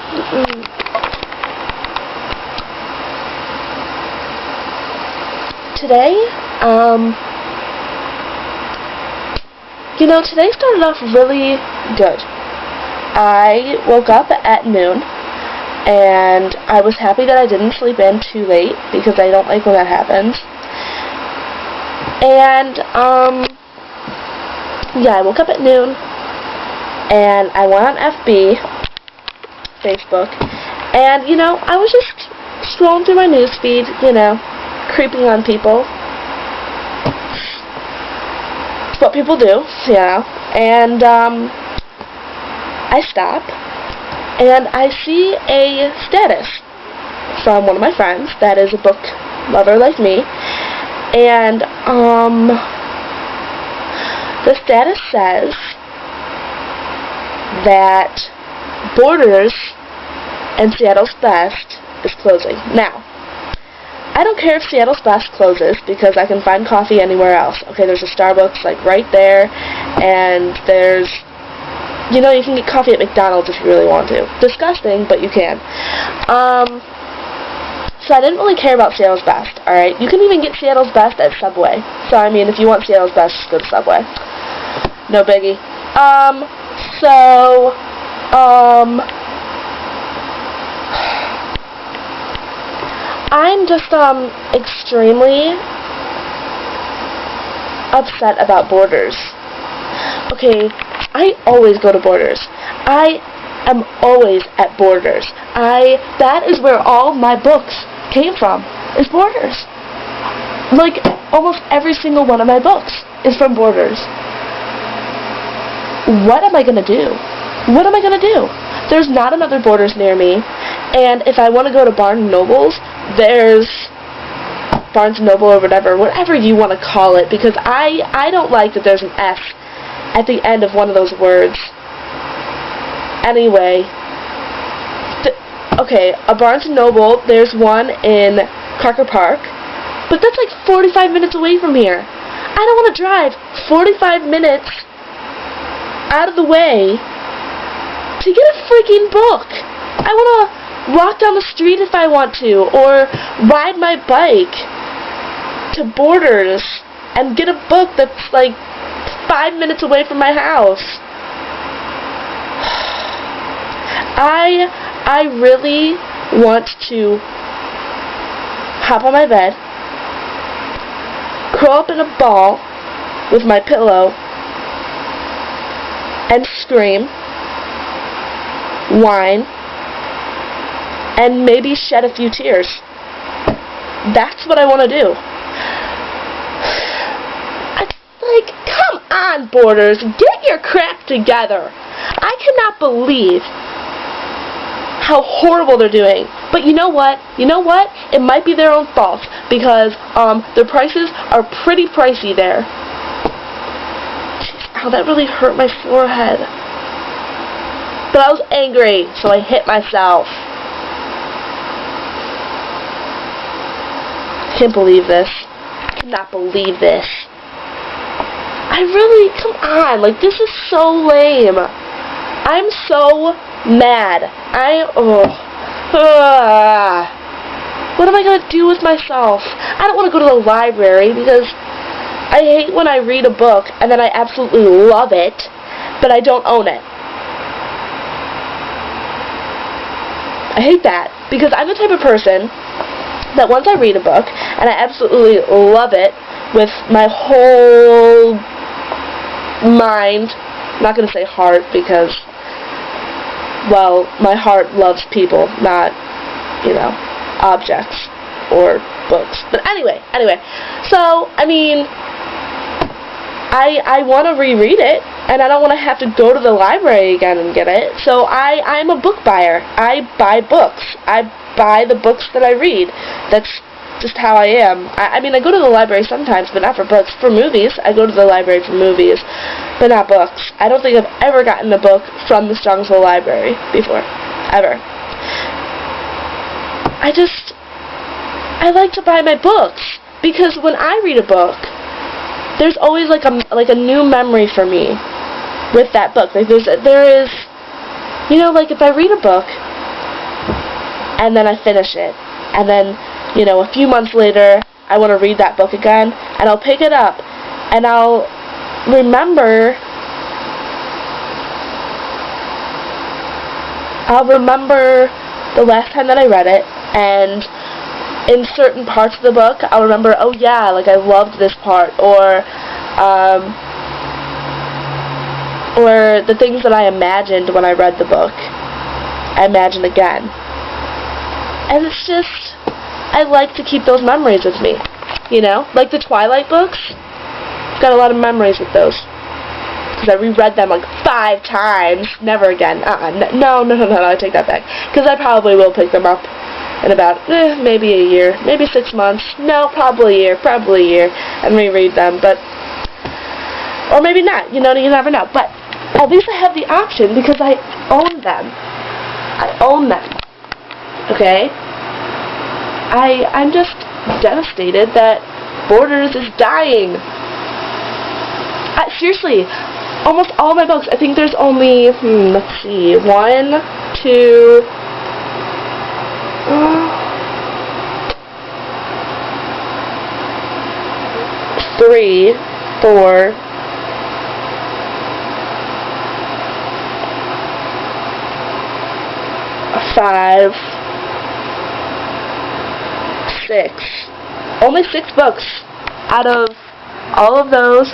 Today, today started off really good. I woke up at noon, and I was happy that I didn't sleep in too late, because I don't like when that happens. And, I woke up at noon, and I went on Facebook, and, I was just scrolling through my newsfeed, creeping on people. It's what people do, and, I stop, and I see a status from one of my friends that is a book lover like me, and, the status says that Borders and Seattle's Best is closing. Now, I don't care if Seattle's Best closes, because I can find coffee anywhere else. Okay, there's a Starbucks, right there, and there's, you can get coffee at McDonald's if you really want to. Disgusting, but you can. So I didn't really care about Seattle's Best, alright? You can even get Seattle's Best at Subway. So, if you want Seattle's Best, just go to Subway. No biggie. I'm just, extremely upset about Borders. Okay, I always go to Borders. I am always at Borders. That is where all my books came from, is Borders. Almost every single one of my books is from Borders. What am I going to do? What am I going to do? There's not another Borders near me, and if I want to go to Barnes & Noble's, there's Barnes & Noble or whatever you want to call it, because I don't like that there's an S at the end of one of those words. Anyway, okay, a Barnes & Noble, there's one in Crocker Park, but that's 45 minutes away from here. I don't want to drive 45 minutes out of the way to get a freaking book. I want to walk down the street if I want to, or ride my bike to Borders and get a book that's 5 minutes away from my house. I really want to hop on my bed, curl up in a ball with my pillow, and scream, whine, and maybe shed a few tears. That's what I want to do. Come on, Borders, get your crap together. I cannot believe how horrible they're doing. But you know what? It might be their own fault, because their prices are pretty pricey there. Jeez, ow, that really hurt my forehead. But I was angry, so I hit myself. I can't believe this. I cannot believe this. Come on, this is so lame. I'm so mad. What am I going to do with myself? I don't want to go to the library, because I hate when I read a book and then I absolutely love it, but I don't own it. I hate that, because I'm the type of person that once I read a book and I absolutely love it with my whole mind, I'm not going to say heart, because, well, my heart loves people, not, objects or books. But anyway, so, I want to reread it, and I don't want to have to go to the library again and get it, so I'm a book buyer. I buy books. I buy the books that I read. That's just how I am. I go to the library sometimes, but not for books. For movies, I go to the library for movies, but not books. I don't think I've ever gotten a book from the Strongsville Library before. Ever. I like to buy my books, because when I read a book, there's always a new memory for me with that book. There is, if I read a book and then I finish it. And then, you know, a few months later, I want to read that book again, and I'll pick it up, and I'll remember the last time that I read it, and in certain parts of the book, I'll remember, oh yeah, like I loved this part, or the things that I imagined when I read the book, I imagine again. And it's just, I like to keep those memories with me, you know? Like the Twilight books, I've got a lot of memories with those. Because I reread them like 5 times. Never again. No, I take that back. Because I probably will pick them up in about, maybe a year. Maybe 6 months. No, probably a year. And reread them. But, or maybe not. You know, you never know. But at least I have the option because I own them. I own them. Okay? I'm just devastated that Borders is dying. Seriously, almost all my books, I think there's only, let's see, 1, 2, 3, 4, 5, 6. Only 6 books out of all of those,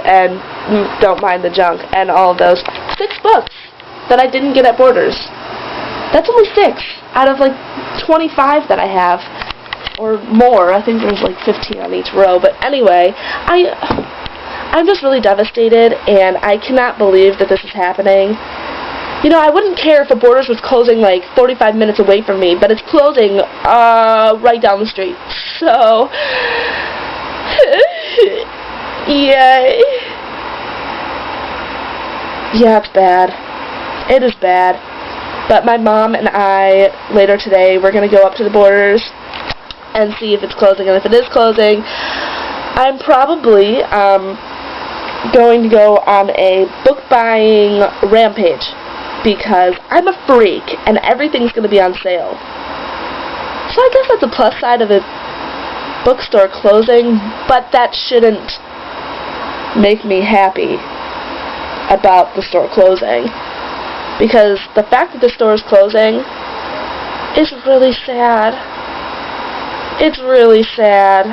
and don't mind the junk, and all of those. 6 books that I didn't get at Borders. That's only 6 out of like 25 that I have, or more. I think there's like 15 on each row. But anyway, I'm just really devastated, and I cannot believe that this is happening. You know, I wouldn't care if a Borders was closing like 45 minutes away from me, but it's closing right down the street. So, yeah, it's bad. It is bad. But my mom and I, later today, we're going to go up to the Borders and see if it's closing. And if it is closing, I'm probably going to go on a book buying rampage. Because I'm a freak, and everything's going to be on sale. So I guess that's a plus side of a bookstore closing, but that shouldn't make me happy about the store closing. Because the fact that the store is closing is really sad. It's really sad.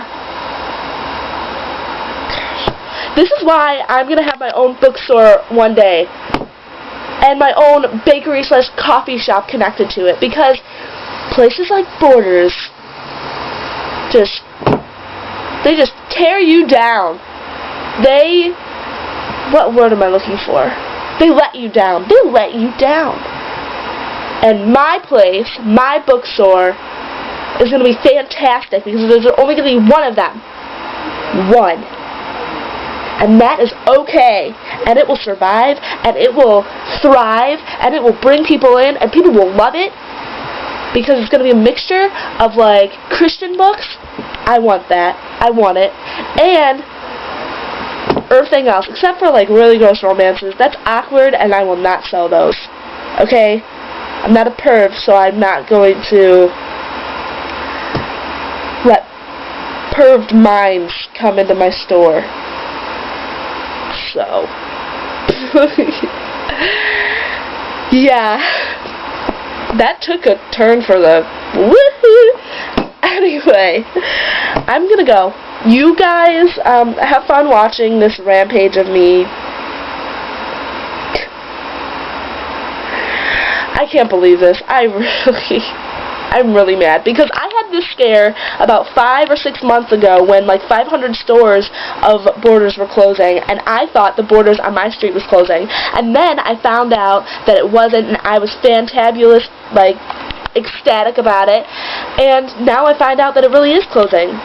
Gosh. This is why I'm going to have my own bookstore one day. And my own bakery/coffee shop connected to it, because places like Borders they just tear you down. What word am I looking for? They let you down. They let you down. And my place, my bookstore, is going to be fantastic because there's only going to be one of them. One. And that is okay, and it will survive, and it will thrive, and it will bring people in, and people will love it, because it's going to be a mixture of, like, Christian books. I want that. I want it. And everything else, except for, like, really gross romances. That's awkward, and I will not sell those. Okay? I'm not a perv, so I'm not going to let perved minds come into my store. So, yeah, that took a turn for the woohoo. Anyway, I'm gonna go. You guys, have fun watching this rampage of me. I can't believe this. I'm really mad because I had this scare about 5 or 6 months ago when like 500 stores of Borders were closing, and I thought the Borders on my street was closing, and then I found out that it wasn't, and I was fantabulous, like ecstatic about it, and now I find out that it really is closing.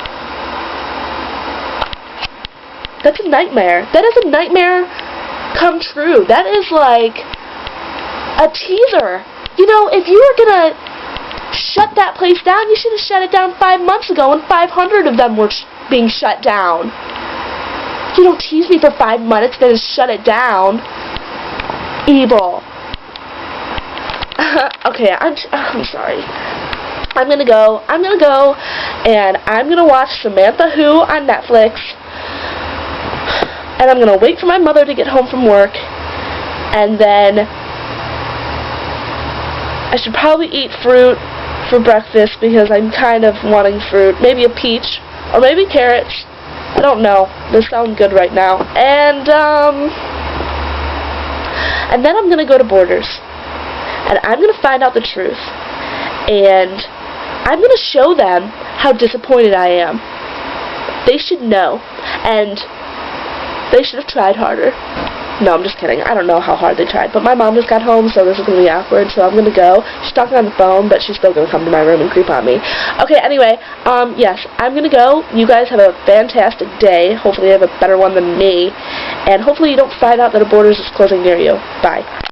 That's a nightmare. That is a nightmare come true. That is like a teaser. You know, if you were gonna shut that place down, you should have shut it down 5 months ago, and 500 of them were being shut down. You don't tease me for 5 minutes, then just shut it down. Evil. Okay, I'm sorry. I'm gonna go, and I'm gonna watch Samantha Who on Netflix, and I'm gonna wait for my mother to get home from work, and then I should probably eat fruit for breakfast because I'm kind of wanting fruit. Maybe a peach, or maybe carrots. I don't know. Those sound good right now. And then I'm gonna go to Borders, and I'm gonna find out the truth, and I'm gonna show them how disappointed I am. They should know, and they should have tried harder. No, I'm just kidding. I don't know how hard they tried, but my mom just got home, so this is gonna be awkward. So I'm gonna go. She's talking on the phone, but she's still gonna come to my room and creep on me. Okay. Anyway, yes, I'm gonna go. You guys have a fantastic day. Hopefully, you have a better one than me, and hopefully, you don't find out that a Borders is closing near you. Bye.